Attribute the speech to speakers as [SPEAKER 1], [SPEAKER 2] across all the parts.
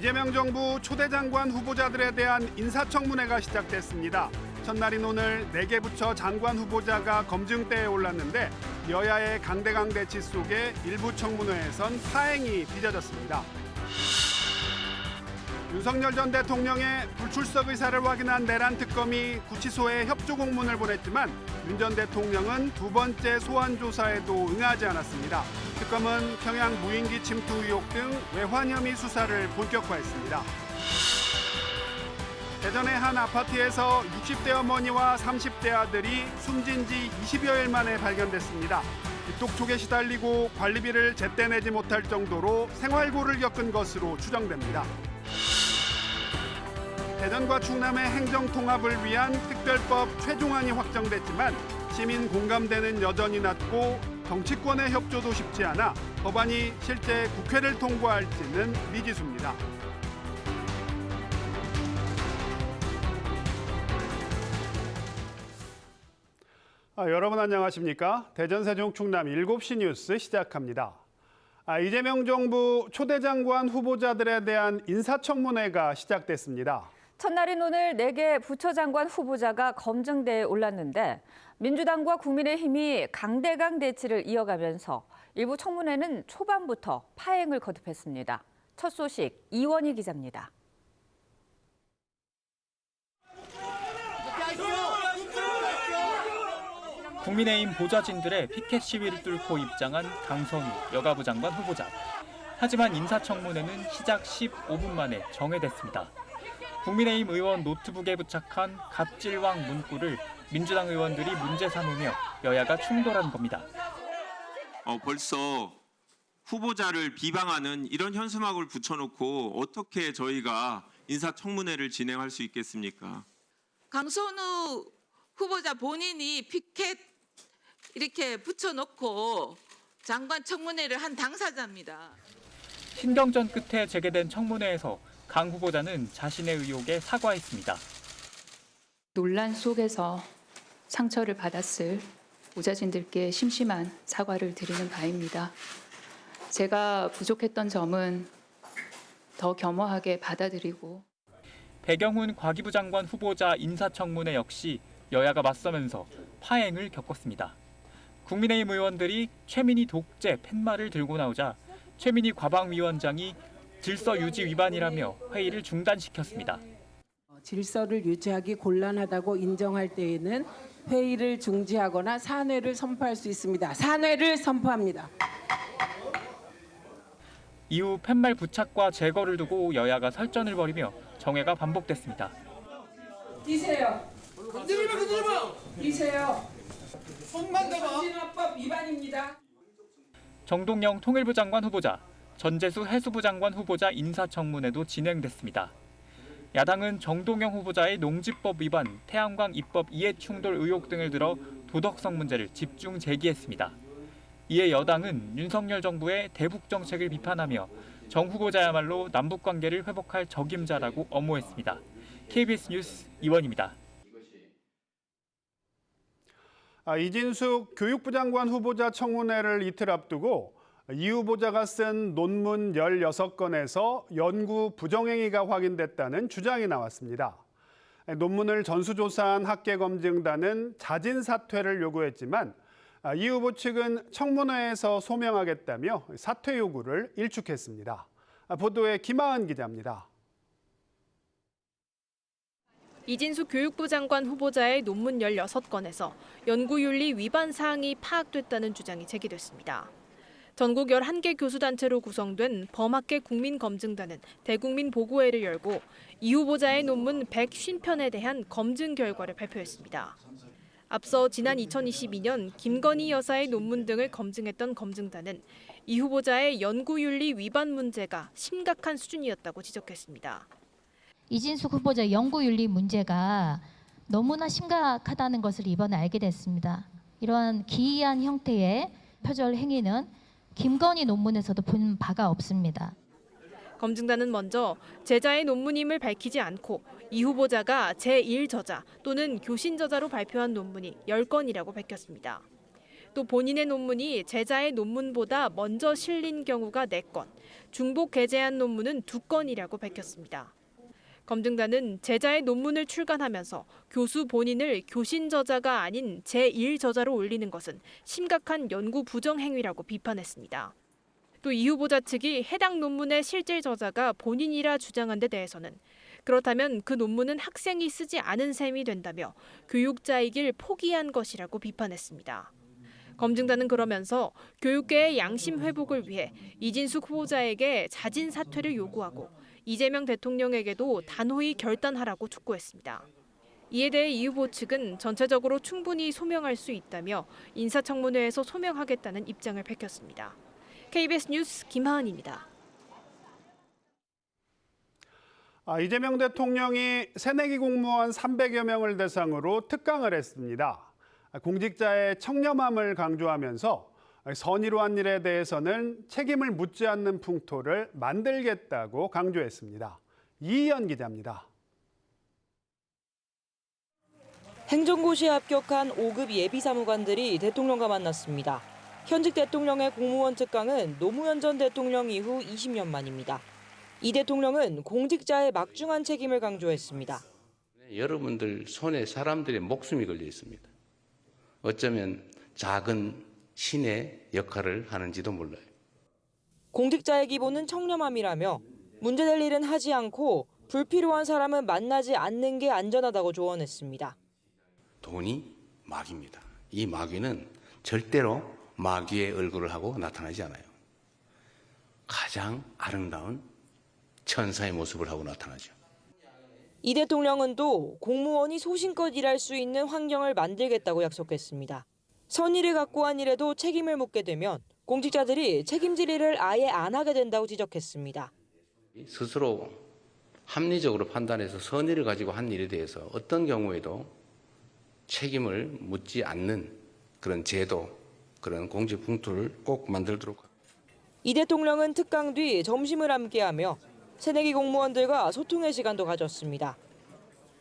[SPEAKER 1] 이재명 정부 초대 장관 후보자들에 대한 인사청문회가 시작됐습니다. 첫날인 오늘 4개 부처 장관 후보자가 검증대에 올랐는데 여야의 강대강 대치 속에 일부 청문회에선 파행이 빚어졌습니다. 윤석열 전 대통령의 불출석 의사를 확인한 내란 특검이 구치소에 협조 공문을 보냈지만 윤 전 대통령은 두 번째 소환 조사에도 응하지 않았습니다. 특검은 평양 무인기 침투 의혹 등 외환 혐의 수사를 본격화했습니다. 대전의 한 아파트에서 60대 어머니와 30대 아들이 숨진 지 20여일 만에 발견됐습니다. 독촉에 시달리고 관리비를 제때 내지 못할 정도로 생활고를 겪은 것으로 추정됩니다. 대전과 충남의 행정 통합을 위한 특별법 최종안이 확정됐지만 시민 공감대는 여전히 낮고 정치권의 협조도 쉽지 않아 법안이 실제 국회를 통과할지는 미지수입니다. 여러분 안녕하십니까? 대전 세종 충남 7시 뉴스 시작합니다. 이재명 정부 초대 장관 후보자들에 대한 인사청문회가 시작됐습니다.
[SPEAKER 2] 첫날인 오늘 4개 부처장관 후보자가 검증대에 올랐는데 민주당과 국민의힘이 강대강 대치를 이어가면서 일부 청문회는 초반부터 파행을 거듭했습니다. 첫 소식 이원희 기자입니다.
[SPEAKER 3] 국민의힘 보좌진들의 피켓 시위를 뚫고 입장한 강선우 여가부 장관 후보자. 하지만 인사청문회는 시작 15분 만에 정회됐습니다. 국민의힘 의원 노트북에 부착한 갑질왕 문구를 민주당 의원들이 문제 삼으며 여야가 충돌한 겁니다.
[SPEAKER 4] 벌써 후보자를 비방하는 이런 현수막을 붙여놓고 어떻게 저희가 인사청문회를 진행할 수 있겠습니까?
[SPEAKER 5] 강선우 후보자 본인이 피켓 이렇게 붙여놓고 장관 청문회를 한 당사자입니다.
[SPEAKER 3] 신경전 끝에 재개된 청문회에서 강 후보자는 자신의 의혹에 사과했습니다.
[SPEAKER 6] 논란 속에서 상처를 받았을 보좌진들께 심심한 사과를 드리는 바입니다. 제가 부족했던 점은 더 겸허하게 받아들이고.
[SPEAKER 3] 배경훈 과기부 장관 후보자 인사청문회 역시 여야가 맞서면서 파행을 겪었습니다. 국민의힘 의원들이 최민희 독재 팻말을 들고 나오자 최민희 과방위원장이 질서 유지 위반이라며 회의를 중단시켰습니다.
[SPEAKER 7] 질서를 유지하기 곤란하다고 인정할 때에는 회의를 중지하거나 산회를 선포할 수 있습니다. 산회를 선포합니다.
[SPEAKER 3] 이후 팻말 부착과 제거를 두고 여야가 설전을 벌이며 정회가 반복됐습니다.
[SPEAKER 7] 뛰세요. 건드리마. 뛰세요. 손만 대봐. 선진화법 위반입니다.
[SPEAKER 3] 정동영 통일부 장관 후보자, 전재수 해수부 장관 후보자 인사청문회도 진행됐습니다. 야당은 정동영 후보자의 농지법 위반, 태양광 입법 이해충돌 의혹 등을 들어 도덕성 문제를 집중 제기했습니다. 이에 여당은 윤석열 정부의 대북 정책을 비판하며 정 후보자야말로 남북관계를 회복할 적임자라고 엄호했습니다. KBS 뉴스 이원희입니다.
[SPEAKER 1] 이진숙 교육부 장관 후보자 청문회를 이틀 앞두고 이 후보자가 쓴 논문 16건에서 연구 부정행위가 확인됐다는 주장이 나왔습니다. 논문을 전수조사한 학계검증단은 자진 사퇴를 요구했지만 이 후보 측은 청문회에서 소명하겠다며 사퇴 요구를 일축했습니다. 보도에 김하은 기자입니다.
[SPEAKER 8] 이진숙 교육부 장관 후보자의 논문 16건에서 연구윤리 위반 사항이 파악됐다는 주장이 제기됐습니다. 전국 11개 교수단체로 구성된 범학계 국민검증단은 대국민 보고회를 열고 이 후보자의 논문 150편에 대한 검증 결과를 발표했습니다. 앞서 지난 2022년 김건희 여사의 논문 등을 검증했던 검증단은 이 후보자의 연구윤리 위반 문제가 심각한 수준이었다고 지적했습니다.
[SPEAKER 9] 이진숙 후보자 연구윤리 문제가 너무나 심각하다는 것을 이번에 알게 됐습니다. 이러한 기이한 형태의 표절 행위는 김건희 논문에서도 본 바가 없습니다.
[SPEAKER 8] 검증단은 먼저 제자의 논문임을 밝히지 않고 이 후보자가 제1저자 또는 교신저자로 발표한 논문이 10건이라고 밝혔습니다. 또 본인의 논문이 제자의 논문보다 먼저 실린 경우가 4건, 중복 게재한 논문은 2건이라고 밝혔습니다. 검증단은 제자의 논문을 출간하면서 교수 본인을 교신 저자가 아닌 제1저자로 올리는 것은 심각한 연구 부정 행위라고 비판했습니다. 또 이 후보자 측이 해당 논문의 실질 저자가 본인이라 주장한 데 대해서는 그렇다면 그 논문은 학생이 쓰지 않은 셈이 된다며 교육자이길 포기한 것이라고 비판했습니다. 검증단은 그러면서 교육계의 양심 회복을 위해 이진숙 후보자에게 자진 사퇴를 요구하고 이재명 대통령에게도 단호히 결단하라고 촉구했습니다. 이에 대해 이 후보 측은 전체적으로 충분히 소명할 수 있다며 인사청문회에서 소명하겠다는 입장을 밝혔습니다. KBS 뉴스 김하은입니다.
[SPEAKER 1] 이재명 대통령이 새내기 공무원 300여 명을 대상으로 특강을 했습니다. 공직자의 청렴함을 강조하면서 선의로 한 일에 대해서는 책임을 묻지 않는 풍토를 만들겠다고 강조했습니다. 이희연 기자입니다.
[SPEAKER 10] 행정고시에 합격한 5급 예비사무관들이 대통령과 만났습니다. 현직 대통령의 공무원 특강은 노무현 전 대통령 이후 20년 만입니다. 이 대통령은 공직자의 막중한 책임을 강조했습니다.
[SPEAKER 11] 여러분들 손에 사람들의 목숨이 걸려 있습니다. 어쩌면 작은 신의 역할을 하는지도 몰라요.
[SPEAKER 10] 공직자의 기본은 청렴함이라며 문제될 일은 하지 않고 불필요한 사람은 만나지 않는 게 안전하다고 조언했습니다.
[SPEAKER 11] 돈이 마귀입니다. 이 마귀는 절대로 마귀의 얼굴을 하고 나타나지 않아요. 가장 아름다운 천사의 모습을 하고 나타나죠.
[SPEAKER 10] 이 대통령은 또 공무원이 소신껏 일할 수 있는 환경을 만들겠다고 약속했습니다. 선의를 갖고 한 일에도 책임을 묻게 되면 공직자들이 책임질 일을 아예 안 하게 된다고 지적했습니다.
[SPEAKER 11] 스스로 합리적으로 판단해서 선의를 가지고 한 일에 대해서 어떤 경우에도 책임을 묻지 않는 그런 제도, 그런 공직 풍토를 꼭 만들도록 합니다.
[SPEAKER 10] 이 대통령은 특강 뒤 점심을 함께하며 새내기 공무원들과 소통의 시간도 가졌습니다.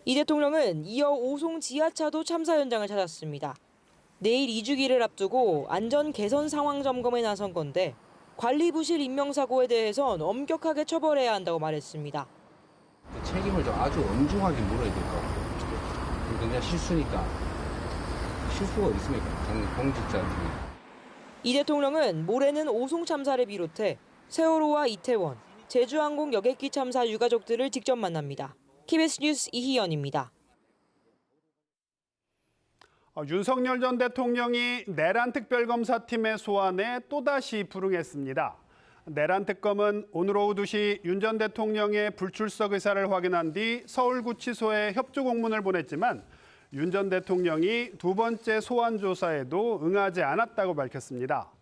[SPEAKER 10] 이 대통령은 이어 오송 지하차도 참사 현장을 찾았습니다. 내일 2주기를 앞두고 안전 개선 상황 점검에 나선 건데 관리 부실 인명사고에 대해선 엄격하게 처벌해야 한다고 말했습니다.
[SPEAKER 12] 책임을 좀 아주 엄중하게 물어야 될 것 같아요. 그냥 실수니까. 실수가 어디 있습니까? 공직자들이.
[SPEAKER 10] 이 대통령은 모레는 오송 참사를 비롯해 세월호와 이태원, 제주항공 여객기 참사 유가족들을 직접 만납니다. KBS 뉴스 이희연입니다.
[SPEAKER 1] 윤석열 전 대통령이 내란 특별검사팀의 소환에 또다시 불응했습니다. 내란 특검은 오늘 오후 2시 윤 전 대통령의 불출석 의사를 확인한 뒤 서울구치소에 협조 공문을 보냈지만 윤 전 대통령이 2번째 소환 조사에도 응하지 않았다고 밝혔습니다.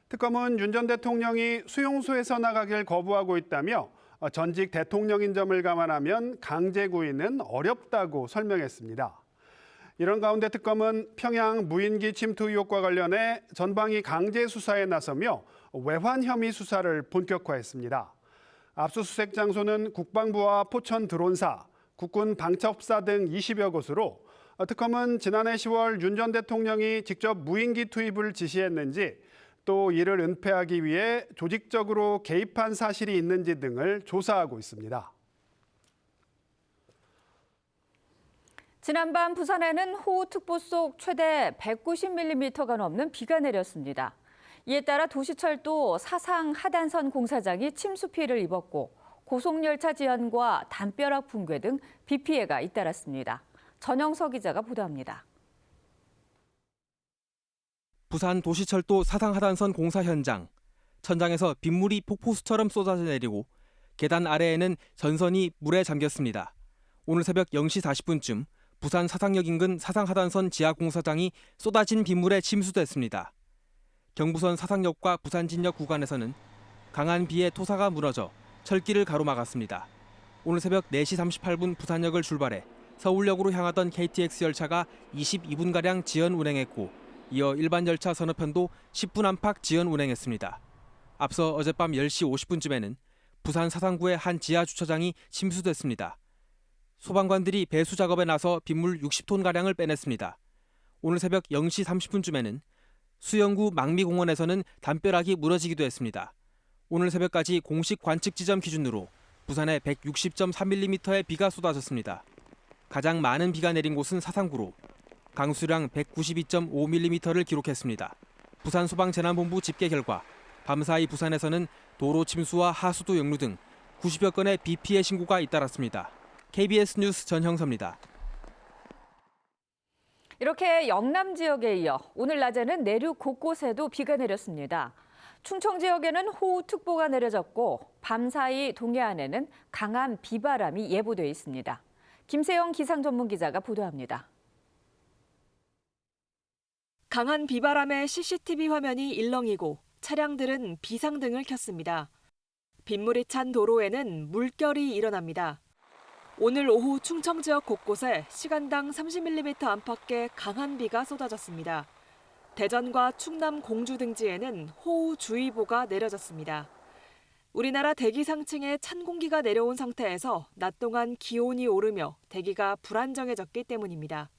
[SPEAKER 1] 특검은 윤 전 대통령이 수용소에서 나가길 거부하고 있다며 전직 대통령인 점을 감안하면 강제 구인은 어렵다고 설명했습니다. 이런 가운데 특검은 평양 무인기 침투 의혹과 관련해 전방위 강제 수사에 나서며 외환 혐의 수사를 본격화했습니다. 압수수색 장소는 국방부와 포천 드론사, 국군 방첩사 등 20여 곳으로 특검은 지난해 10월 윤 전 대통령이 직접 무인기 투입을 지시했는지 또 이를 은폐하기 위해 조직적으로 개입한 사실이 있는지 등을 조사하고 있습니다.
[SPEAKER 2] 지난밤 부산에는 호우특보 속 최대 190mm가 넘는 비가 내렸습니다. 이에 따라 도시철도 사상 하단선 공사장이 침수 피해를 입었고 고속열차 지연과 담벼락 붕괴 등 비 피해가 잇따랐습니다. 전영석 기자가 보도합니다.
[SPEAKER 13] 부산 도시철도 사상 하단선 공사 현장. 천장에서 빗물이 폭포수처럼 쏟아져 내리고 계단 아래에는 전선이 물에 잠겼습니다. 오늘 새벽 0시 40분쯤 부산 사상역 인근 사상 하단선 지하 공사장이 쏟아진 빗물에 침수됐습니다. 경부선 사상역과 부산진역 구간에서는 강한 비에 토사가 무너져 철길을 가로막았습니다. 오늘 새벽 4시 38분 부산역을 출발해 서울역으로 향하던 KTX 열차가 22분가량 지연 운행했고 이어 일반 열차 서너 편도 10분 안팎 지연 운행했습니다. 앞서 어젯밤 10시 50분쯤에는 부산 사상구의 한 지하 주차장이 침수됐습니다. 소방관들이 배수 작업에 나서 빗물 60톤가량을 빼냈습니다. 오늘 새벽 0시 30분쯤에는 수영구 망미공원에서는 담벼락이 무너지기도 했습니다. 오늘 새벽까지 공식 관측 지점 기준으로 부산에 160.3mm의 비가 쏟아졌습니다. 가장 많은 비가 내린 곳은 사상구로 강수량 192.5mm를 기록했습니다. 부산소방재난본부 집계 결과 밤사이 부산에서는 도로 침수와 하수도 역류 등 90여 건의 비 피해 신고가 잇따랐습니다. KBS 뉴스 전형섭입니다.
[SPEAKER 2] 이렇게 영남 지역에 이어 오늘 낮에는 내륙 곳곳에도 비가 내렸습니다. 충청 지역에는 호우특보가 내려졌고 밤사이 동해안에는 강한 비바람이 예보돼 있습니다. 김세영 기상전문기자가 보도합니다.
[SPEAKER 14] 강한 비바람에 CCTV 화면이 일렁이고 차량들은 비상등을 켰습니다. 빗물이 찬 도로에는 물결이 일어납니다. 오늘 오후 충청 지역 곳곳에 시간당 30mm 안팎의 강한 비가 쏟아졌습니다. 대전과 충남 공주 등지에는 호우주의보가 내려졌습니다. 우리나라 대기 상층에 찬 공기가 내려온 상태에서 낮 동안 기온이 오르며 대기가 불안정해졌기 때문입니다.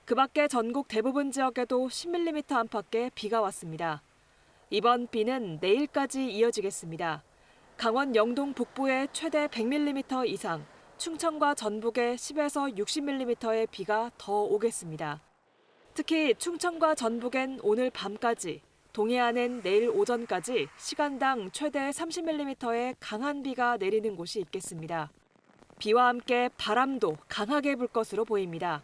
[SPEAKER 14] 그 밖에 전국 대부분 지역에도 10mm 안팎의 비가 왔습니다. 이번 비는 내일까지 이어지겠습니다. 강원 영동 북부에 최대 100mm 이상, 충청과 전북에 10에서 60mm의 비가 더 오겠습니다. 특히 충청과 전북엔 오늘 밤까지, 동해안엔 내일 오전까지 시간당 최대 30mm의 강한 비가 내리는 곳이 있겠습니다. 비와 함께 바람도 강하게 불 것으로 보입니다.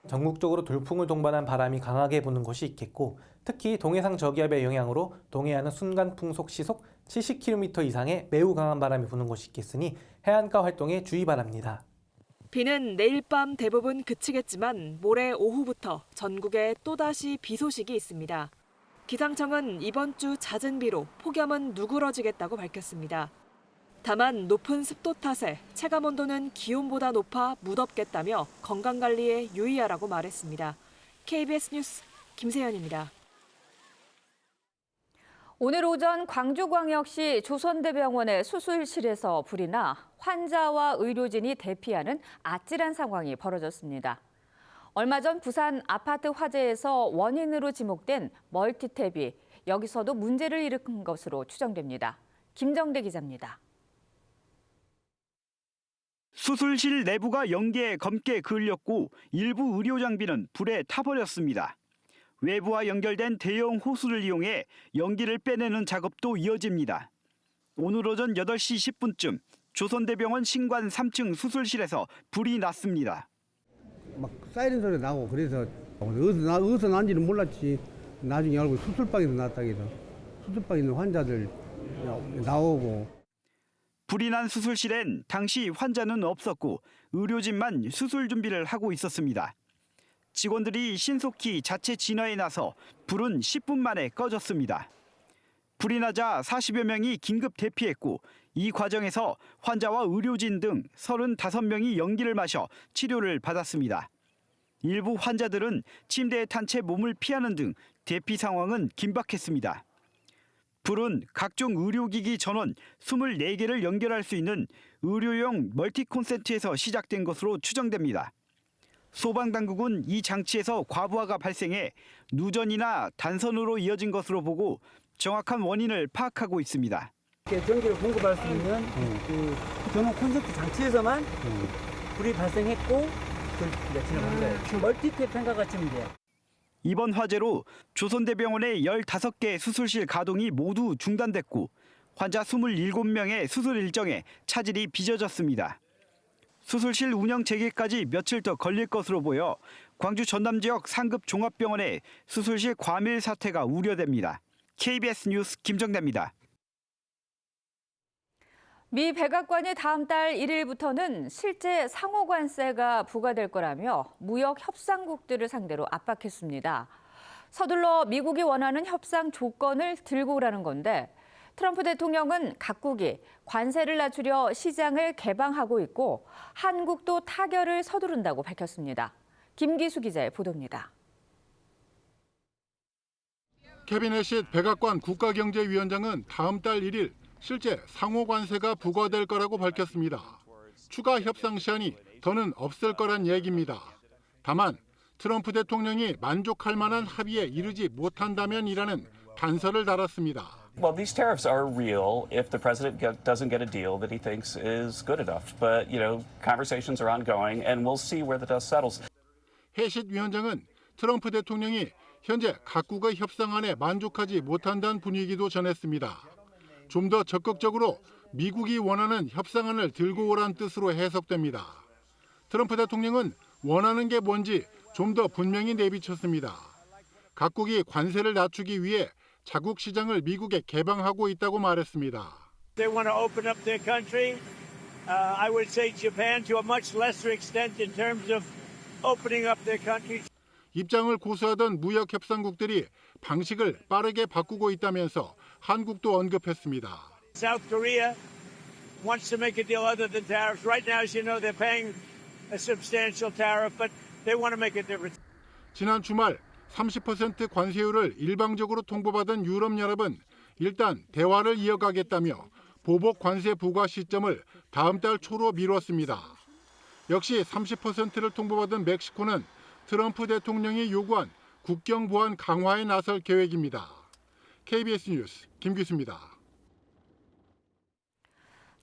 [SPEAKER 15] 전국적으로 돌풍을 동반한 바람이 강하게 부는 곳이 있겠고 특히 동해상 저기압의 영향으로 동해안은 순간 풍속 시속 70km 이상의 매우 강한 바람이 부는 곳이 있겠으니 해안가 활동에 주의 바랍니다.
[SPEAKER 14] 비는 내일 밤 대부분 그치겠지만 모레 오후부터 전국에 또다시 비 소식이 있습니다. 기상청은 이번 주 잦은 비로 폭염은 누그러지겠다고 밝혔습니다. 다만 높은 습도 탓에 체감온도는 기온보다 높아 무덥겠다며 건강관리에 유의하라고 말했습니다. KBS 뉴스 김세연입니다.
[SPEAKER 2] 오늘 오전 광주광역시 조선대병원의 수술실에서 불이 나 환자와 의료진이 대피하는 아찔한 상황이 벌어졌습니다. 얼마 전 부산 아파트 화재에서 원인으로 지목된 멀티탭이 여기서도 문제를 일으킨 것으로 추정됩니다. 김정대 기자입니다.
[SPEAKER 16] 수술실 내부가 연기에 검게 그을렸고 일부 의료 장비는 불에 타버렸습니다. 외부와 연결된 대형 호수를 이용해 연기를 빼내는 작업도 이어집니다. 오늘 오전 8시 10분쯤 조선대병원 신관 3층 수술실에서 불이 났습니다.
[SPEAKER 17] 막 사이렌 소리 나고 그래서 어디서 난지는 몰랐지. 나중에 알고 수술방에서 났다 해서 수술방에 있는 환자들 나오고.
[SPEAKER 16] 불이 난 수술실엔 당시 환자는 없었고 의료진만 수술 준비를 하고 있었습니다. 직원들이 신속히 자체 진화에 나서 불은 10분 만에 꺼졌습니다. 불이 나자 40여 명이 긴급 대피했고 이 과정에서 환자와 의료진 등 35명이 연기를 마셔 치료를 받았습니다. 일부 환자들은 침대에 탄 채 몸을 피하는 등 대피 상황은 긴박했습니다. 불은 각종 의료기기 전원 24개를 연결할 수 있는 의료용 멀티콘센트에서 시작된 것으로 추정됩니다. 소방당국은 이 장치에서 과부하가 발생해 누전이나 단선으로 이어진 것으로 보고 정확한 원인을 파악하고 있습니다.
[SPEAKER 18] 전기를 공급할 수 있는 그 전원 콘센트 장치에서만 불이 발생했고 그걸 진행한 거예요. 멀티탭 생각을 치면 돼요.
[SPEAKER 16] 이번 화재로 조선대병원의 15개 수술실 가동이 모두 중단됐고 환자 27명의 수술 일정에 차질이 빚어졌습니다. 수술실 운영 재개까지 며칠 더 걸릴 것으로 보여 광주 전남 지역 상급 종합병원의 수술실 과밀 사태가 우려됩니다. KBS 뉴스 김정대입니다.
[SPEAKER 2] 미 백악관이 다음 달 1일부터는 실제 상호관세가 부과될 거라며 무역 협상국들을 상대로 압박했습니다. 서둘러 미국이 원하는 협상 조건을 들고 오라는 건데 트럼프 대통령은 각국이 관세를 낮추려 시장을 개방하고 있고 한국도 타결을 서두른다고 밝혔습니다. 김기수 기자의 보도입니다.
[SPEAKER 19] 케빈 해시 백악관 국가경제위원장은 다음 달 1일 실제 상호관세가 부과될 거라고 밝혔습니다. 추가 협상 시한이 더는 없을 거란 얘기입니다. 다만 트럼프 대통령이 만족할 만한 합의에 이르지 못한다면이라는 단서를 달았습니다.
[SPEAKER 20] Well, these tariffs are real if the president doesn't get a deal that he thinks is good enough. But, conversations are ongoing and we'll see where the dust settles.
[SPEAKER 19] 해싯 위원장은 트럼프 대통령이 현재 각국의 협상안에 만족하지 못한다는 분위기도 전했습니다. 좀 더 적극적으로 미국이 원하는 협상안을 들고 오란 뜻으로 해석됩니다. 트럼프 대통령은 원하는 게 뭔지 좀 더 분명히 내비쳤습니다. 각국이 관세를 낮추기 위해 자국 시장을 미국에 개방하고 있다고 말했습니다.
[SPEAKER 21] They want to open up their country. I would say Japan to a much lesser extent in terms of opening up their country.
[SPEAKER 19] 입장을 고수하던 무역 협상국들이 방식을 빠르게 바꾸고 있다면서 한국도 언급했습니다.
[SPEAKER 21] South Korea wants to make a deal other than tariffs. Right now, as you know, they're paying a substantial tariff, but they want to make a difference.
[SPEAKER 19] 지난 주말 30% 관세율을 일방적으로 통보받은 유럽연합은 일단 대화를 이어가겠다며 보복 관세 부과 시점을 다음 달 초로 미뤘습니다. 역시 30%를 통보받은 멕시코는 트럼프 대통령이 요구한 국경 보안 강화에 나설 계획입니다. KBS 뉴스 김규수입니다.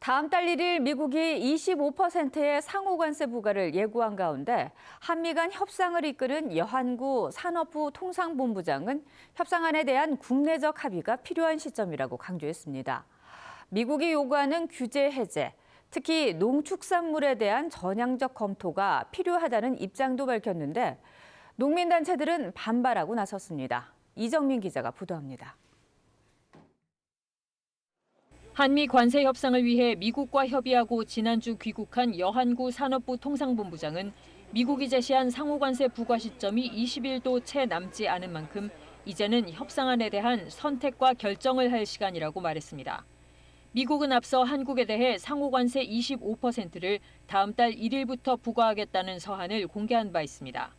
[SPEAKER 2] 다음 달 1일 미국이 25%의 상호관세 부과를 예고한 가운데 한미 간 협상을 이끄는 여한구 산업부 통상본부장은 협상안에 대한 국내적 합의가 필요한 시점이라고 강조했습니다. 미국이 요구하는 규제 해제, 특히 농축산물에 대한 전향적 검토가 필요하다는 입장도 밝혔는데 농민단체들은 반발하고 나섰습니다. 이정민 기자가 보도합니다.
[SPEAKER 22] 한미 관세 협상을 위해 미국과 협의하고 지난주 귀국한 여한구 산업부 통상본부장은 미국이 제시한 상호관세 부과 시점이 20일도 채 남지 않은 만큼 이제는 협상안에 대한 선택과 결정을 할 시간이라고 말했습니다. 미국은 앞서 한국에 대해 상호관세 25%를 다음 달 1일부터 부과하겠다는 서한을 공개한 바 있습니다.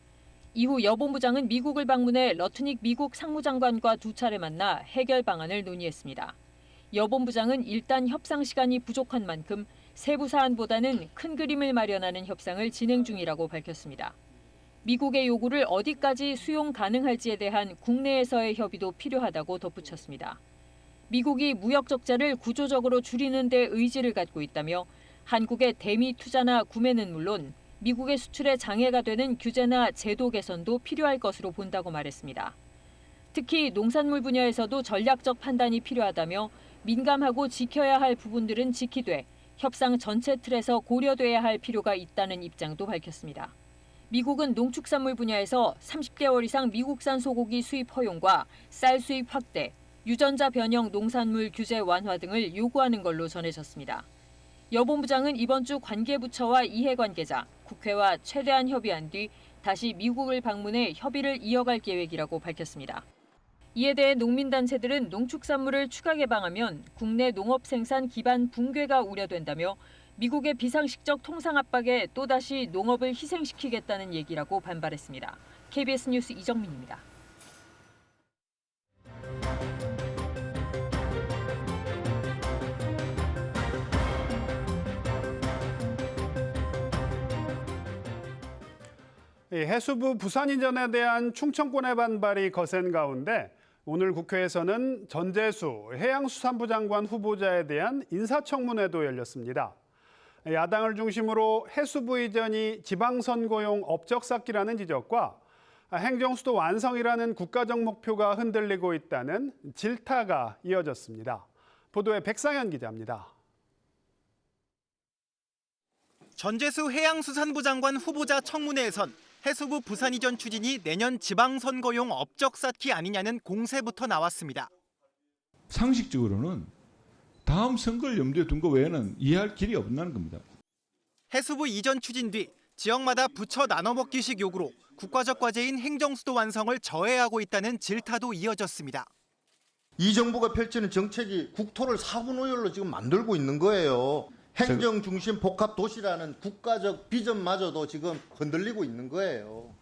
[SPEAKER 22] 이후 여 본부장은 미국을 방문해 러트닉 미국 상무장관과 두 차례 만나 해결 방안을 논의했습니다. 여 본부장은 일단 협상 시간이 부족한 만큼 세부 사안보다는 큰 그림을 마련하는 협상을 진행 중이라고 밝혔습니다. 미국의 요구를 어디까지 수용 가능할지에 대한 국내에서의 협의도 필요하다고 덧붙였습니다. 미국이 무역 적자를 구조적으로 줄이는 데 의지를 갖고 있다며 한국의 대미 투자나 구매는 물론 미국의 수출에 장애가 되는 규제나 제도 개선도 필요할 것으로 본다고 말했습니다. 특히 농산물 분야에서도 전략적 판단이 필요하다며 민감하고 지켜야 할 부분들은 지키되 협상 전체 틀에서 고려돼야 할 필요가 있다는 입장도 밝혔습니다. 미국은 농축산물 분야에서 30개월 이상 미국산 소고기 수입 허용과 쌀 수입 확대, 유전자 변형 농산물 규제 완화 등을 요구하는 걸로 전해졌습니다. 여 본부장은 이번 주 관계부처와 이해관계자, 국회와 최대한 협의한 뒤 다시 미국을 방문해 협의를 이어갈 계획이라고 밝혔습니다. 이에 대해 농민단체들은 농축산물을 추가 개방하면 국내 농업 생산 기반 붕괴가 우려된다며 미국의 비상식적 통상 압박에 또다시 농업을 희생시키겠다는 얘기라고 반발했습니다. KBS 뉴스 이정민입니다.
[SPEAKER 1] 해수부 부산 이전에 대한 충청권의 반발이 거센 가운데 오늘 국회에서는 전재수 해양수산부 장관 후보자에 대한 인사청문회도 열렸습니다. 야당을 중심으로 해수부 이전이 지방선거용 업적 쌓기라는 지적과 행정수도 완성이라는 국가적 목표가 흔들리고 있다는 질타가 이어졌습니다. 보도에 백상현 기자입니다.
[SPEAKER 23] 전재수 해양수산부 장관 후보자 청문회에선 해수부 부산 이전 추진이 내년 지방선거용 업적 쌓기 아니냐는 공세부터 나왔습니다.
[SPEAKER 24] 상식적으로는 다음 선거를 염두에 둔 거 외에는 이해할 길이 없는 겁니다.
[SPEAKER 23] 해수부 이전 추진 뒤 지역마다 부처 나눠먹기식 요구로 국가적 과제인 행정수도 완성을 저해하고 있다는 질타도 이어졌습니다.
[SPEAKER 25] 이 정부가 펼치는 정책이 국토를 사분오열로 지금 만들고 있는 거예요. 행정 중심 복합 도시라는 국가적 비전마저도 지금 흔들리고 있는 거예요.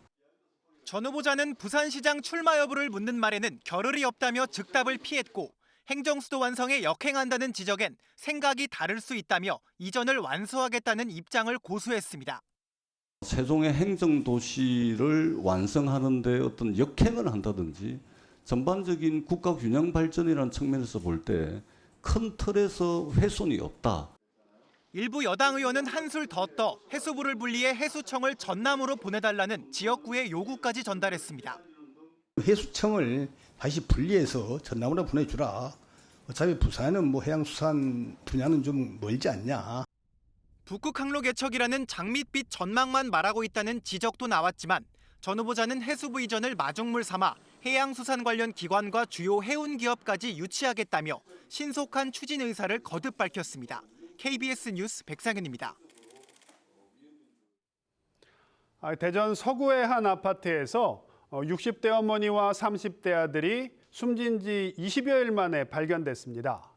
[SPEAKER 23] 전 후보자는 부산시장 출마 여부를 묻는 말에는 겨를이 없다며 즉답을 피했고 행정수도 완성에 역행한다는 지적엔 생각이 다를 수 있다며 이전을 완수하겠다는 입장을 고수했습니다.
[SPEAKER 3] 세종의 행정도시를 완성하는 데 어떤 역행을 한다든지 전반적인 국가 균형 발전이라는 측면에서 볼 때 큰 틀에서 훼손이 없다.
[SPEAKER 23] 일부 여당 의원은 한술 더 떠 해수부를 분리해 해수청을 전남으로 보내달라는 지역구의 요구까지 전달했습니다.
[SPEAKER 4] 해수청을 다시 분리해서 전남으로 보내주라. 어차피 부산은 해양수산 분야는 좀 멀지 않냐.
[SPEAKER 23] 북극 항로 개척이라는 장밋빛 전망만 말하고 있다는 지적도 나왔지만 전 후보자는 해수부 이전을 마중물 삼아 해양수산 관련 기관과 주요 해운 기업까지 유치하겠다며 신속한 추진 의사를 거듭 밝혔습니다. KBS 뉴스 백상현입니다.
[SPEAKER 1] 대전 서구의 한 아파트에서 60대 어머니와 30대 아들이 숨진 지 20여일 만에 발견됐습니다.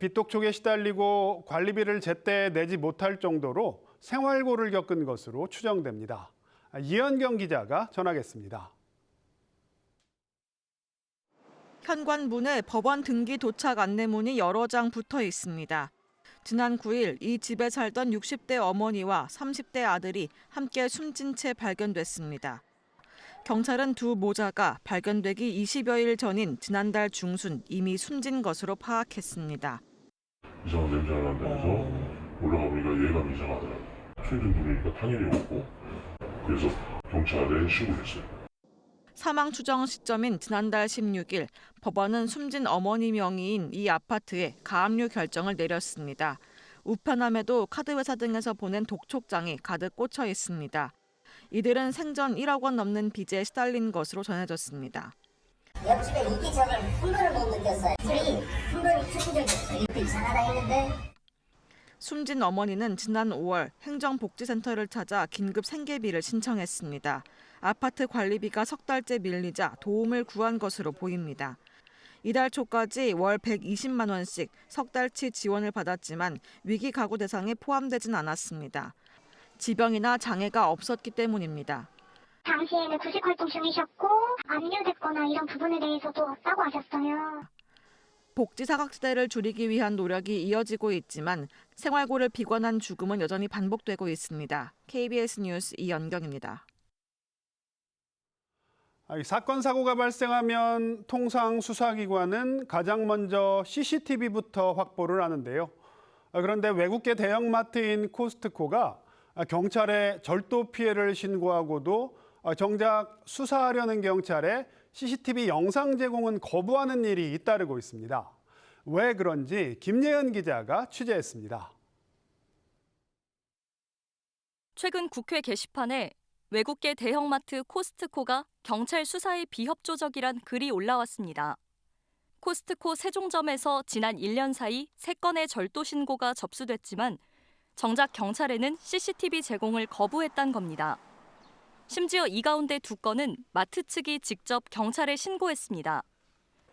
[SPEAKER 1] 빚독촉에 시달리고 관리비를 제때 내지 못할 정도로 생활고를 겪은 것으로 추정됩니다. 이현경 기자가 전하겠습니다.
[SPEAKER 5] 현관문에 법원 등기 도착 안내문이 여러 장 붙어 있습니다. 지난 9일 이 집에 살던 60대 어머니와 30대 아들이 함께 숨진 채 발견됐습니다. 경찰은 두 모자가 발견되기 20여일 전인 지난달 중순 이미 숨진 것으로 파악했습니다.
[SPEAKER 6] 이상한 냄새가 난다면서 올라가 보니까 예감이 이상하더라고요. 숨진 분이니까 당연히 없고 그래서 경찰에 신고했어요.
[SPEAKER 5] 사망 추정 시점인 지난달 16일 법원은 숨진 어머니 명의인 이 아파트에 가압류 결정을 내렸습니다. 우편함에도 카드회사 등에서 보낸 독촉장이 가득 꽂혀 있습니다. 이들은 생전 1억 원 넘는 빚에 시달린 것으로 전해졌습니다.
[SPEAKER 7] 옆집에 있기 전에 흥분을 못 느꼈어요. 흥분이 충분했어요. 이렇게 이상하다 했는데.
[SPEAKER 5] 숨진 어머니는 지난 5월 행정복지센터를 찾아 긴급 생계비를 신청했습니다. 아파트 관리비가 석 달째 밀리자 도움을 구한 것으로 보입니다. 이달 초까지 월 120만 원씩 석 달치 지원을 받았지만 위기 가구 대상에 포함되진 않았습니다. 지병이나 장애가 없었기 때문입니다.
[SPEAKER 26] 당시에는 구직 활동 중이셨고 압류됐거나 이런 부분에 대해서도 없다고 하셨어요.
[SPEAKER 5] 복지 사각지대를 줄이기 위한 노력이 이어지고 있지만 생활고를 비관한 죽음은 여전히 반복되고 있습니다. KBS 뉴스 이연경입니다.
[SPEAKER 1] 사건 사고가 발생하면 통상 수사기관은 가장 먼저 CCTV부터 확보를 하는데요. 그런데 외국계 대형마트인 코스트코가 경찰에 절도 피해를 신고하고도 정작 수사하려는 경찰에 CCTV 영상 제공은 거부하는 일이 잇따르고 있습니다. 왜 그런지 김예은 기자가 취재했습니다.
[SPEAKER 27] 최근 국회 게시판에 외국계 대형마트 코스트코가 경찰 수사에 비협조적이란 글이 올라왔습니다. 코스트코 세종점에서 지난 1년 사이 3건의 절도 신고가 접수됐지만 정작 경찰에는 CCTV 제공을 거부했다는 겁니다. 심지어 이 가운데 2건은 마트 측이 직접 경찰에 신고했습니다.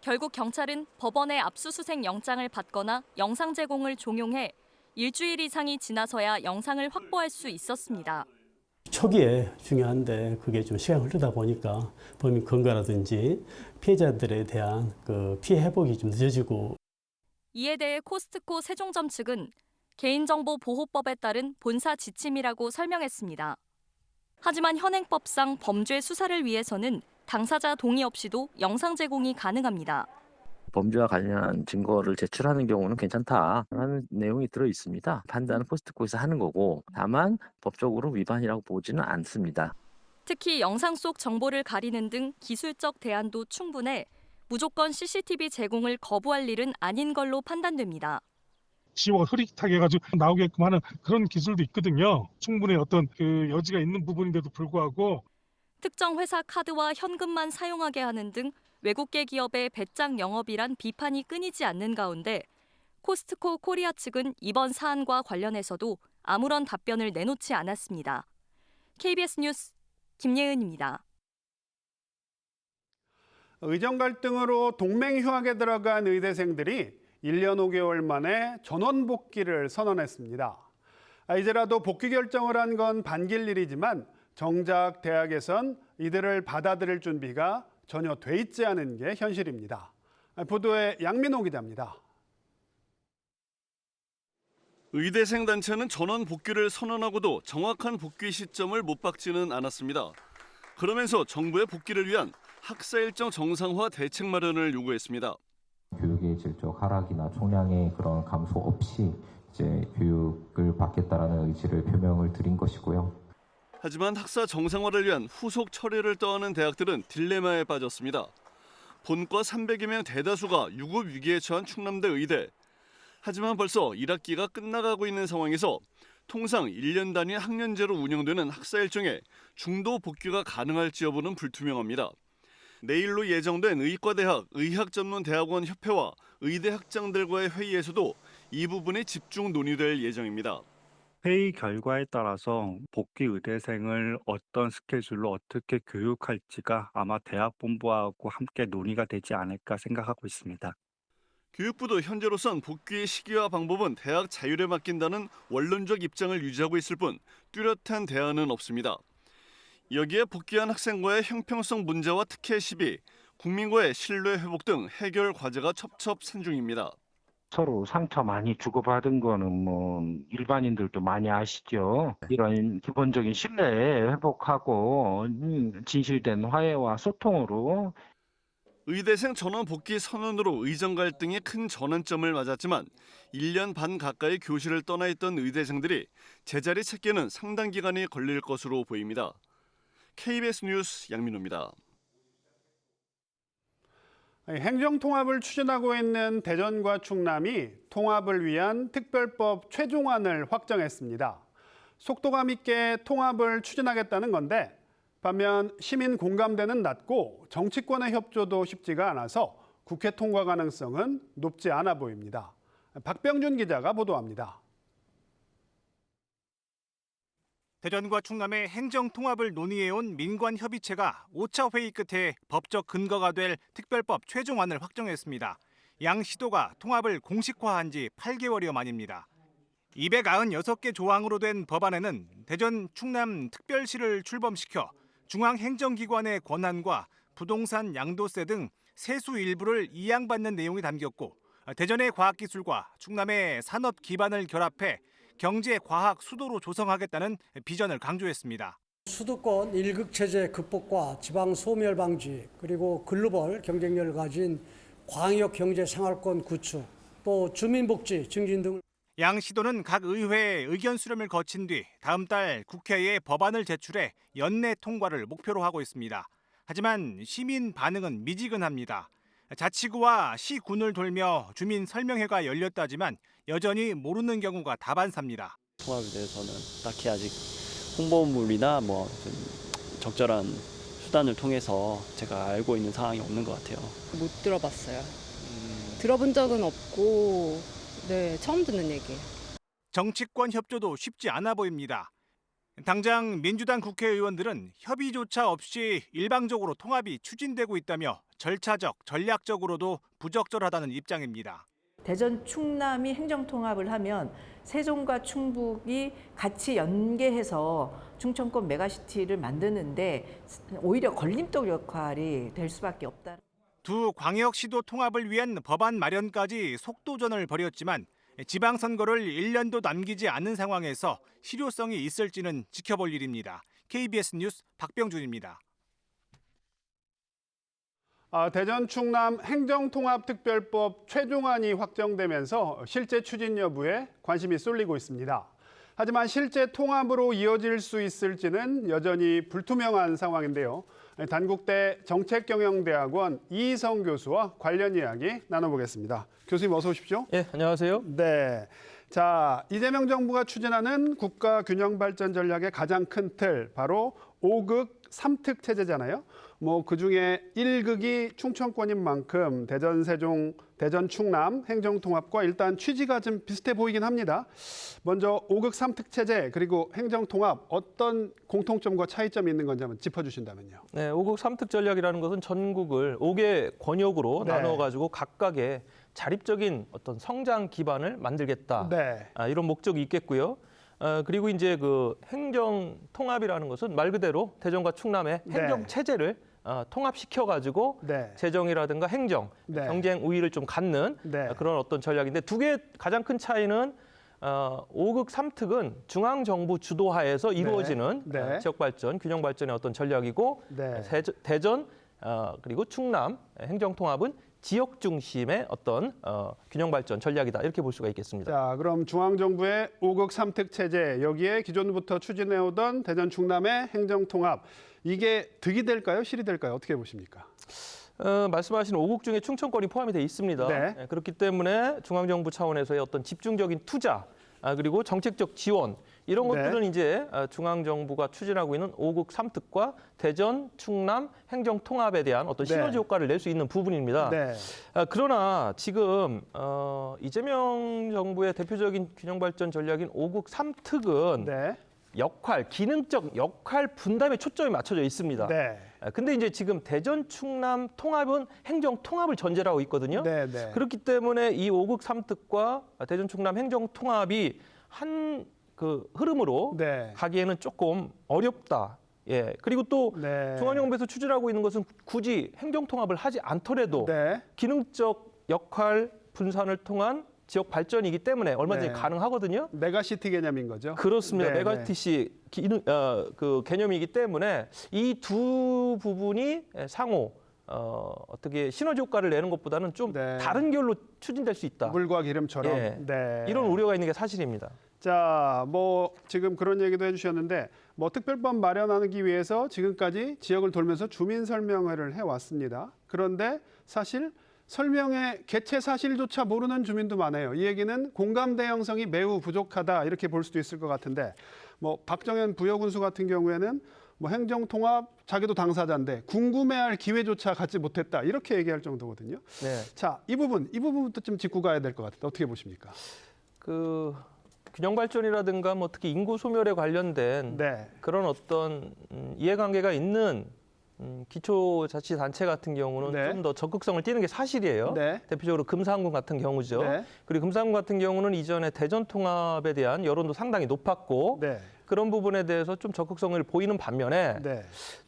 [SPEAKER 27] 결국 경찰은 법원의 압수수색 영장을 받거나 영상 제공을 종용해 일주일 이상이 지나서야 영상을 확보할 수 있었습니다.
[SPEAKER 28] 초기에 중요한데 그게 좀 시간이 흐르다 보니까 범인 검거라든지 피해자들에 대한 피해 회복이 좀 늦어지고.
[SPEAKER 27] 이에 대해 코스트코 세종점 측은 개인정보보호법에 따른 본사 지침이라고 설명했습니다. 하지만 현행법상 범죄 수사를 위해서는 당사자 동의 없이도 영상 제공이 가능합니다.
[SPEAKER 29] 범죄와 관련한 증거를 제출하는 경우는 괜찮다라는 내용이 들어 있습니다. 판단은 코스트코에서 하는 거고 다만 법적으로 위반이라고 보지는 않습니다.
[SPEAKER 27] 특히 영상 속 정보를 가리는 등 기술적 대안도 충분해 무조건 CCTV 제공을 거부할 일은 아닌 걸로 판단됩니다.
[SPEAKER 30] 지워가 흐릿하게 해가지고 나오게끔 하는 그런 기술도 있거든요. 충분히 어떤 여지가 있는 부분인데도 불구하고
[SPEAKER 27] 특정 회사 카드와 현금만 사용하게 하는 등 외국계 기업의 배짱 영업이란 비판이 끊이지 않는 가운데 코스트코 코리아 측은 이번 사안과 관련해서도 아무런 답변을 내놓지 않았습니다. KBS 뉴스 김예은입니다.
[SPEAKER 1] 의정 갈등으로 동맹휴학에 들어간 의대생들이 1년 5개월 만에 전원 복귀를 선언했습니다. 이제라도 복귀 결정을 한 건 반길 일이지만 정작 대학에선 이들을 받아들일 준비가 전혀 돼 있지 않은 게 현실입니다. 보도에 양민호 기자입니다.
[SPEAKER 8] 의대생 단체는 전원 복귀를 선언하고도 정확한 복귀 시점을 못 박지는 않았습니다. 그러면서 정부의 복귀를 위한 학사 일정 정상화 대책 마련을 요구했습니다.
[SPEAKER 9] 교육의 질적 하락이나 총량의 그런 감소 없이 이제 교육을 받겠다라는 의지를 표명을 드린 것이고요.
[SPEAKER 8] 하지만 학사 정상화를 위한 후속 처리를 떠안은 대학들은 딜레마에 빠졌습니다. 본과 300여 명 대다수가 유급 위기에 처한 충남대 의대. 하지만 벌써 1학기가 끝나가고 있는 상황에서 통상 1년 단위 학년제로 운영되는 학사 일정에 중도 복귀가 가능할지 여부는 불투명합니다. 내일로 예정된 의과대학 의학전문대학원 협회와 의대 학장들과의 회의에서도 이 부분이 집중 논의될 예정입니다.
[SPEAKER 10] 회의 결과에 따라서 복귀 의대생을 어떤 스케줄로 어떻게 교육할지가 아마 대학 본부하고 함께 논의가 되지 않을까 생각하고 있습니다.
[SPEAKER 8] 교육부도 현재로선 복귀의 시기와 방법은 대학 자율에 맡긴다는 원론적 입장을 유지하고 있을 뿐 뚜렷한 대안은 없습니다. 여기에 복귀한 학생과의 형평성 문제와 특혜 시비, 국민과의 신뢰 회복 등 해결 과제가 첩첩산중입니다.
[SPEAKER 29] 서로 상처 많이 주고받은 거는 뭐 일반인들도 많이 아시죠. 이런 기본적인 신뢰 회복하고 진실된 화해와 소통으로
[SPEAKER 8] 의대생 전원 복귀 선언으로 의정 갈등이 큰 전환점을 맞았지만 1년 반 가까이 교실을 떠나 있던 의대생들이 제자리 찾기에는 상당 기간이 걸릴 것으로 보입니다. KBS 뉴스 양민호입니다.
[SPEAKER 1] 행정통합을 추진하고 있는 대전과 충남이 통합을 위한 특별법 최종안을 확정했습니다. 속도감 있게 통합을 추진하겠다는 건데 반면 시민 공감대는 낮고 정치권의 협조도 쉽지가 않아서 국회 통과 가능성은 높지 않아 보입니다. 박병준 기자가 보도합니다.
[SPEAKER 23] 대전과 충남의 행정 통합을 논의해온 민관협의체가 5차 회의 끝에 법적 근거가 될 특별법 최종안을 확정했습니다. 양 시도가 통합을 공식화한 지 8개월여 만입니다. 296개 조항으로 된 법안에는 대전, 충남 특별시를 출범시켜 중앙행정기관의 권한과 부동산 양도세 등 세수 일부를 이양받는 내용이 담겼고 대전의 과학기술과 충남의 산업 기반을 결합해 경제, 과학, 수도로 조성하겠다는 비전을 강조했습니다.
[SPEAKER 11] 수도권 1극 체제 극복과 지방 소멸 방지, 그리고 글로벌 경쟁력을 가진 광역 경제 생활권 구축, 또 주민복지 증진 등을
[SPEAKER 23] 양 시도는 각 의회에 의견 수렴을 거친 뒤 다음 달 국회에 법안을 제출해 연내 통과를 목표로 하고 있습니다. 하지만 시민 반응은 미지근합니다. 자치구와 시군을 돌며 주민 설명회가 열렸다지만 여전히 모르는 경우가 다반사입니다.
[SPEAKER 12] 통합에 대해서는 딱히 아직 홍보물이나 좀 적절한 수단을 통해서 제가 알고 있는 상황이 없는 것 같아요.
[SPEAKER 13] 못 들어봤어요. 들어본 적은 없고 처음 듣는 얘기예요.
[SPEAKER 23] 정치권 협조도 쉽지 않아 보입니다. 당장 민주당 국회의원들은 협의조차 없이 일방적으로 통합이 추진되고 있다며 절차적, 전략적으로도 부적절하다는 입장입니다.
[SPEAKER 14] 대전 충남이 행정통합을 하면 세종과 충북이 같이 연계해서 충청권 메가시티를 만드는데 오히려 걸림돌 역할이 될 수밖에 없다.
[SPEAKER 23] 두 광역시도 통합을 위한 법안 마련까지 속도전을 벌였지만 지방선거를 1년도 남기지 않은 상황에서 실효성이 있을지는 지켜볼 일입니다. KBS 뉴스 박병준입니다.
[SPEAKER 1] 대전 충남 행정통합특별법 최종안이 확정되면서 실제 추진 여부에 관심이 쏠리고 있습니다. 하지만 실제 통합으로 이어질 수 있을지는 여전히 불투명한 상황인데요. 단국대 정책경영대학원 이희성 교수와 관련 이야기 나눠보겠습니다. 교수님 어서 오십시오.
[SPEAKER 15] 네, 안녕하세요.
[SPEAKER 1] 네. 자, 이재명 정부가 추진하는 국가 균형 발전 전략의 가장 큰 틀, 바로 5극 3특 체제잖아요. 그중에 1극이 충청권인 만큼 대전, 세종, 대전, 충남 행정통합과 일단 취지가 좀 비슷해 보이긴 합니다. 먼저 5극 3특 체제 그리고 행정통합 어떤 공통점과 차이점이 있는 건지 한번 짚어주신다면요.
[SPEAKER 15] 네, 5극 3특 전략이라는 것은 전국을 5개 권역으로 나눠가지고 각각의 자립적인 어떤 성장 기반을 만들겠다. 이런 목적이 있겠고요. 그리고 이제 그 행정 통합이라는 것은 말 그대로 대전과 충남의 행정 체제를 통합시켜가지고 재정이라든가 행정, 경쟁 우위를 좀 갖는 그런 어떤 전략인데 두 개 가장 큰 차이는 5극 3특은 중앙정부 주도하에서 이루어지는 지역발전, 균형발전의 어떤 전략이고 대전 그리고 충남 행정통합은 지역 중심의 어떤 균형발전 전략이다 이렇게 볼 수가 있겠습니다.
[SPEAKER 1] 자, 그럼 중앙정부의 5극 3특 체제 여기에 기존부터 추진해오던 대전 충남의 행정통합 이게 득이 될까요? 실이 될까요? 어떻게 보십니까?
[SPEAKER 15] 말씀하신 5극 중에 충청권이 포함이 되어 있습니다. 그렇기 때문에 중앙정부 차원에서의 어떤 집중적인 투자 그리고 정책적 지원 이런 것들은 이제 중앙정부가 추진하고 있는 5극 3특과 대전, 충남 행정통합에 대한 어떤 시너지 효과를 낼 수 있는 부분입니다. 그러나 지금 이재명 정부의 대표적인 균형발전 전략인 5극 3특은 기능적 역할 분담에 초점이 맞춰져 있습니다. 근데 이제 지금 대전, 충남 통합은 행정 통합을 전제로 하고 있거든요. 그렇기 때문에 이 5극 3특과 대전, 충남 행정 통합이 한 그 흐름으로 가기에는 조금 어렵다. 그리고 또 중앙정부에서 추진하고 있는 것은 굳이 행정 통합을 하지 않더라도 기능적 역할 분산을 통한 지역 발전이기 때문에 얼마든지 가능하거든요.
[SPEAKER 1] 메가시티 개념인 거죠.
[SPEAKER 15] 그렇습니다. 메가시티 그 개념이기 때문에 이 두 부분이 상호 어떻게 시너지 효과를 내는 것보다는 좀 다른 결로 추진될 수 있다.
[SPEAKER 1] 물과 기름처럼.
[SPEAKER 15] 이런 우려가 있는 게 사실입니다.
[SPEAKER 1] 자, 뭐 지금 그런 얘기도 해주셨는데 뭐 특별법 마련하기 위해서 지금까지 지역을 돌면서 주민 설명회를 해왔습니다. 그런데 사실 설명의 개최 사실조차 모르는 주민도 많아요. 이 얘기는 공감대 형성이 매우 부족하다 이렇게 볼 수도 있을 것 같은데 뭐 박정현 부여군수 같은 경우에는 뭐 행정통합 자기도 당사자인데 궁금해할 기회조차 갖지 못했다 이렇게 얘기할 정도거든요. 자, 이 부분부터 좀 짚고 가야 될 것 같은데 어떻게 보십니까?
[SPEAKER 15] 그 균형발전이라든가 뭐 특히 인구 소멸에 관련된 그런 어떤 이해관계가 있는 기초자치단체 같은 경우는 좀 더 적극성을 띠는 게 사실이에요. 대표적으로 금산군 같은 경우죠. 그리고 금산군 같은 경우는 이전에 대전 통합에 대한 여론도 상당히 높았고 그런 부분에 대해서 좀 적극성을 보이는 반면에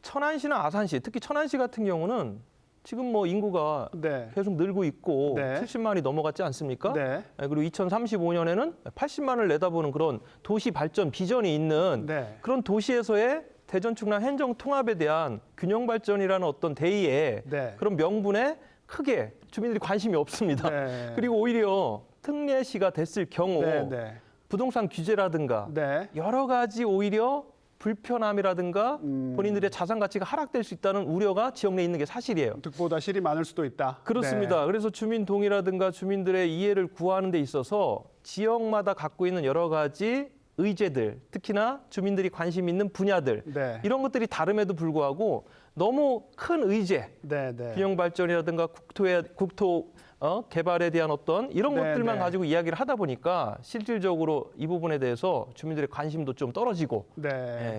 [SPEAKER 15] 천안시나 아산시, 특히 천안시 같은 경우는 지금 뭐 인구가 계속 늘고 있고 70만이 넘어갔지 않습니까? 그리고 2035년에는 80만을 내다보는 그런 도시 발전 비전이 있는 그런 도시에서의 대전 충남 행정 통합에 대한 균형 발전이라는 어떤 대의에 그런 명분에 크게 주민들이 관심이 없습니다. 그리고 오히려 특례시가 됐을 경우 부동산 규제라든가 여러 가지 오히려 불편함이라든가 본인들의 자산 가치가 하락될 수 있다는 우려가 지역 내에 있는 게 사실이에요.
[SPEAKER 1] 득보다 실이 많을 수도 있다.
[SPEAKER 15] 그렇습니다. 그래서 주민 동의라든가 주민들의 이해를 구하는 데 있어서 지역마다 갖고 있는 여러 가지 의제들, 특히나 주민들이 관심 있는 분야들 이런 것들이 다름에도 불구하고 너무 큰 의제, 균형 발전이라든가 국토 개발에 대한 어떤 이런 것들만 가지고 이야기를 하다 보니까 실질적으로 이 부분에 대해서 주민들의 관심도 좀 떨어지고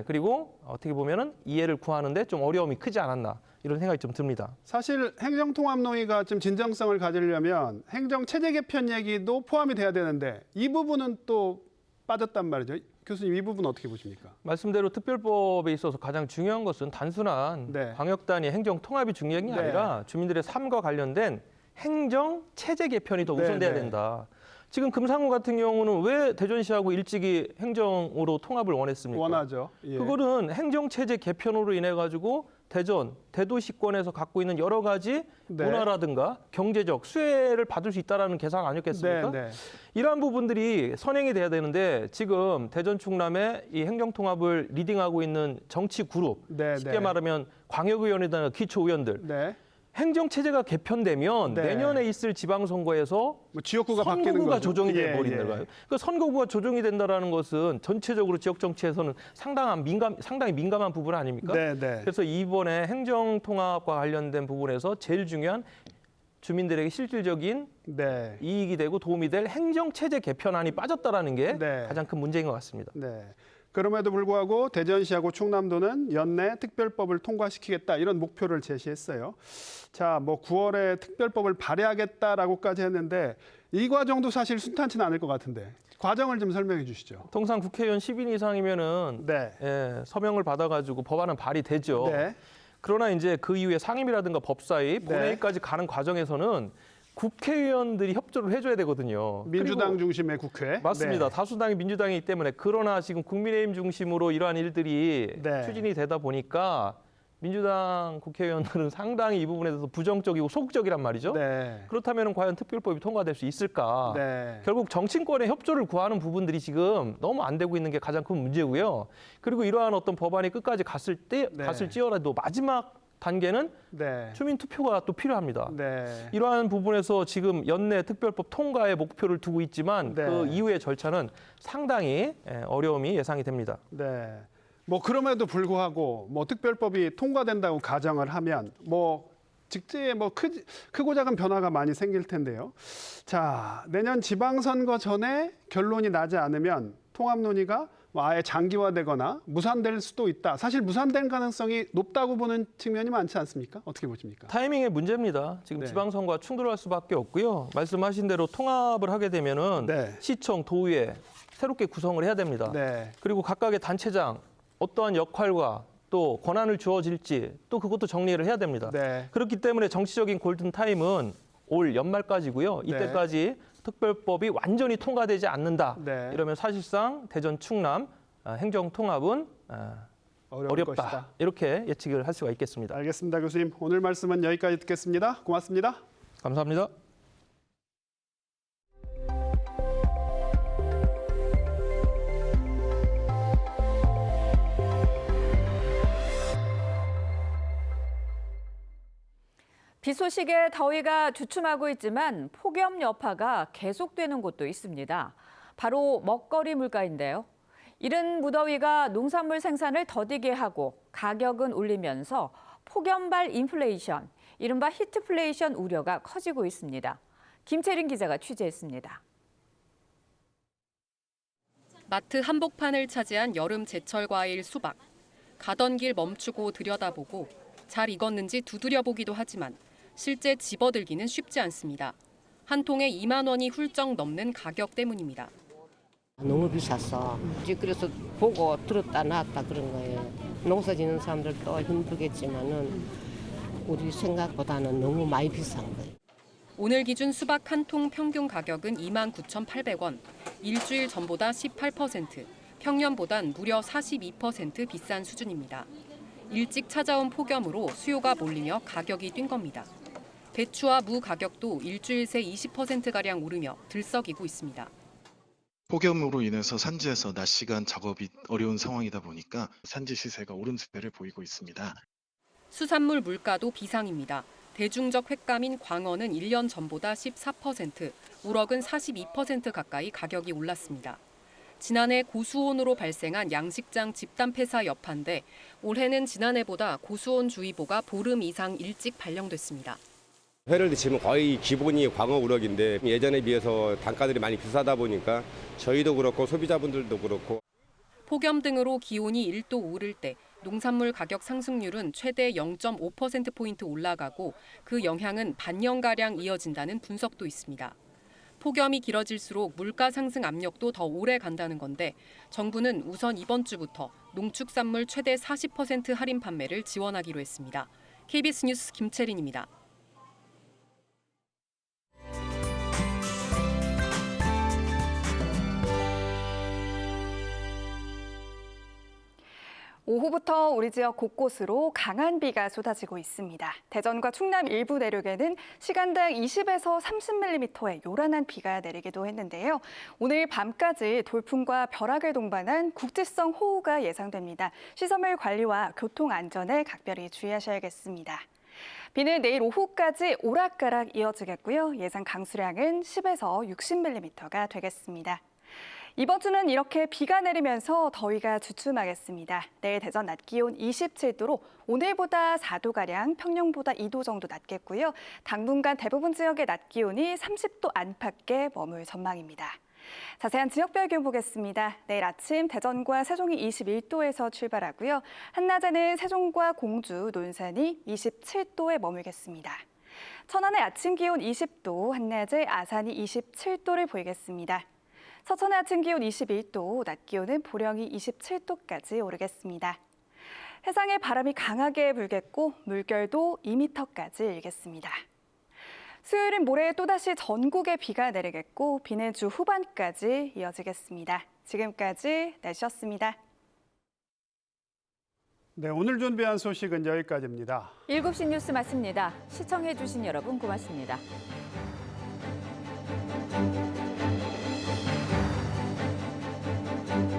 [SPEAKER 15] 그리고 어떻게 보면은 이해를 구하는데 좀 어려움이 크지 않았나 이런 생각이 좀 듭니다.
[SPEAKER 1] 사실 행정통합 논의가 좀 진정성을 가지려면 행정체제 개편 얘기도 포함이 돼야 되는데 이 부분은 또 빠졌단 말이죠. 교수님 이 부분 어떻게 보십니까?
[SPEAKER 15] 말씀대로 특별법에 있어서 가장 중요한 것은 단순한 광역단위 행정통합이 중요한 게 아니라 주민들의 삶과 관련된 행정체제 개편이 더 우선돼야 된다. 지금 금산군 같은 경우는 왜 대전시하고 일찍이 행정으로 통합을 원했습니까?
[SPEAKER 1] 원하죠.
[SPEAKER 15] 그거는 행정체제 개편으로 인해 가지고 대도시권에서 갖고 있는 여러 가지 문화라든가 경제적 수혜를 받을 수 있다는 계산 아니었겠습니까? 이러한 부분들이 선행이 돼야 되는데 지금 대전 충남의 이 행정통합을 리딩하고 있는 정치 그룹, 쉽게 말하면 광역의원이나 기초의원들, 행정체제가 개편되면 내년에 있을 지방선거에서
[SPEAKER 1] 뭐 지역구가 바뀌는
[SPEAKER 15] 선거구가
[SPEAKER 1] 거죠.
[SPEAKER 15] 조정이 돼버리는 거예요. 그러니까 선거구가 조정이 된다는 것은 전체적으로 지역 정치에서는 상당히 민감한 부분 아닙니까? 그래서 이번에 행정통합과 관련된 부분에서 제일 중요한 주민들에게 실질적인 이익이 되고 도움이 될 행정체제 개편안이 빠졌다는 게 가장 큰 문제인 것 같습니다.
[SPEAKER 1] 그럼에도 불구하고 대전시하고 충남도는 연내 특별법을 통과시키겠다 이런 목표를 제시했어요. 자, 뭐 9월에 특별법을 발의하겠다라고까지 했는데 이 과정도 사실 순탄치는 않을 것 같은데 과정을 좀 설명해 주시죠.
[SPEAKER 15] 통상 국회의원 10인 이상이면은 서명을 받아가지고 법안은 발의되죠. 그러나 이제 그 이후에 상임이라든가 법사위, 본회의까지 가는 과정에서는 국회의원들이 협조를 해줘야 되거든요.
[SPEAKER 1] 민주당 중심의 국회.
[SPEAKER 15] 맞습니다.
[SPEAKER 1] 네.
[SPEAKER 15] 다수당이 민주당이기 때문에. 그러나 지금 국민의힘 중심으로 이러한 일들이
[SPEAKER 1] 네.
[SPEAKER 15] 추진이 되다 보니까 민주당 국회의원들은 상당히 이 부분에 대해서 부정적이고 소극적이란 말이죠.
[SPEAKER 1] 네.
[SPEAKER 15] 그렇다면 과연 특별법이 통과될 수 있을까?
[SPEAKER 1] 네.
[SPEAKER 15] 결국 정치권의 협조를 구하는 부분들이 지금 너무 안 되고 있는 게 가장 큰 문제고요. 그리고 이러한 어떤 법안이 끝까지 갔을지어라도 마지막 단계는
[SPEAKER 1] 네.
[SPEAKER 15] 주민 투표가 또 필요합니다.
[SPEAKER 1] 네.
[SPEAKER 15] 이러한 부분에서 지금 연내 특별법 통과의 목표를 두고 있지만
[SPEAKER 1] 네.
[SPEAKER 15] 그 이후의 절차는 상당히 어려움이 예상이 됩니다.
[SPEAKER 1] 네. 뭐 그럼에도 불구하고 뭐 특별법이 통과된다고 가정을 하면 뭐 직제에 뭐 크고 작은 변화가 많이 생길 텐데요. 자, 내년 지방선거 전에 결론이 나지 않으면 통합 논의가 뭐 아예 장기화되거나 무산될 수도 있다. 사실 무산될 가능성이 높다고 보는 측면이 많지 않습니까? 어떻게 보십니까?
[SPEAKER 15] 타이밍의 문제입니다. 지금
[SPEAKER 1] 네.
[SPEAKER 15] 지방선거와 충돌할 수밖에 없고요. 말씀하신 대로 통합을 하게 되면은
[SPEAKER 1] 네.
[SPEAKER 15] 시청, 도의회 새롭게 구성을 해야 됩니다.
[SPEAKER 1] 네.
[SPEAKER 15] 그리고 각각의 단체장 어떠한 역할과 또 권한을 주어질지 또 그것도 정리를 해야 됩니다.
[SPEAKER 1] 네.
[SPEAKER 15] 그렇기 때문에 정치적인 골든타임은 올 연말까지고요. 이때까지 특별법이 완전히 통과되지 않는다.
[SPEAKER 1] 네.
[SPEAKER 15] 이러면 사실상 대전 충남 행정통합은 어렵다.
[SPEAKER 1] 것이다.
[SPEAKER 15] 이렇게 예측을 할 수가 있겠습니다.
[SPEAKER 1] 알겠습니다, 교수님. 오늘 말씀은 여기까지 듣겠습니다. 고맙습니다.
[SPEAKER 15] 감사합니다.
[SPEAKER 2] 비 소식에 더위가 주춤하고 있지만 폭염 여파가 계속되는 곳도 있습니다. 바로 먹거리 물가인데요. 이른 무더위가 농산물 생산을 더디게 하고 가격은 올리면서 폭염발 인플레이션, 이른바 히트플레이션 우려가 커지고 있습니다. 김채린 기자가 취재했습니다.
[SPEAKER 27] 마트 한복판을 차지한 여름 제철 과일 수박. 가던 길 멈추고 들여다보고 잘 익었는지 두드려보기도 하지만 실제 집어들기는 쉽지 않습니다. 한 통에 2만 원이 훌쩍 넘는 가격 때문입니다.
[SPEAKER 16] 너무 비쌌어. 그래서 보고 들었다 놨다 그런 거예요. 농사 짓는 사람들도 힘들겠지만은 우리 생각보다는 너무 많이 비싼 거예요.
[SPEAKER 27] 오늘 기준 수박 한 통 평균 가격은 29,800원. 일주일 전보다 18%, 평년보단 무려 42% 비싼 수준입니다. 일찍 찾아온 폭염으로 수요가 몰리며 가격이 뛴 겁니다. 배추와 무 가격도 일주일 새 20%가량 오르며 들썩이고 있습니다.
[SPEAKER 17] 폭염으로 인해서 산지에서 낮 시간 작업이 어려운 상황이다 보니까 산지 시세가 오른 추세를 보이고 있습니다.
[SPEAKER 27] 수산물 물가도 비상입니다. 대중적 횟감인 광어는 1년 전보다 14%, 우럭은 42% 가까이 가격이 올랐습니다. 지난해 고수온으로 발생한 양식장 집단 폐사 여파인데 올해는 지난해보다 고수온주의보가 보름 이상 일찍 발령됐습니다.
[SPEAKER 18] 회를 드시면 거의 기본이 광어 우럭인데 예전에 비해서 단가들이 많이 비싸다 보니까 저희도 그렇고 소비자분들도 그렇고.
[SPEAKER 27] 폭염 등으로 기온이 1도 오를 때 농산물 가격 상승률은 최대 0.5%포인트 올라가고 그 영향은 반년가량 이어진다는 분석도 있습니다. 폭염이 길어질수록 물가 상승 압력도 더 오래 간다는 건데 정부는 우선 이번 주부터 농축산물 최대 40% 할인 판매를 지원하기로 했습니다. KBS 뉴스 김채린입니다.
[SPEAKER 19] 오후부터 우리 지역 곳곳으로 강한 비가 쏟아지고 있습니다. 대전과 충남 일부 내륙에는 시간당 20에서 30mm의 요란한 비가 내리기도 했는데요. 오늘 밤까지 돌풍과 벼락을 동반한 국지성 호우가 예상됩니다. 시설물 관리와 교통 안전에 각별히 주의하셔야겠습니다. 비는 내일 오후까지 오락가락 이어지겠고요. 예상 강수량은 10에서 60mm가 되겠습니다. 이번 주는 이렇게 비가 내리면서 더위가 주춤하겠습니다. 내일 대전 낮 기온 27도로 오늘보다 4도가량, 평년보다 2도 정도 낮겠고요. 당분간 대부분 지역의 낮 기온이 30도 안팎에 머물 전망입니다. 자세한 지역별 기온 보겠습니다. 내일 아침 대전과 세종이 21도에서 출발하고요. 한낮에는 세종과 공주, 논산이 27도에 머물겠습니다. 천안의 아침 기온 20도, 한낮에 아산이 27도를 보이겠습니다. 서천의 아침 기온 21도, 낮 기온은 보령이 27도까지 오르겠습니다. 해상에 바람이 강하게 불겠고 물결도 2m까지 일겠습니다. 수요일인 모레 또다시 전국에 비가 내리겠고 비는 주 후반까지 이어지겠습니다. 지금까지 날씨였습니다.
[SPEAKER 1] 네, 오늘 준비한 소식은 여기까지입니다.
[SPEAKER 2] 7시 뉴스 마칩니다. 시청해주신 여러분 고맙습니다.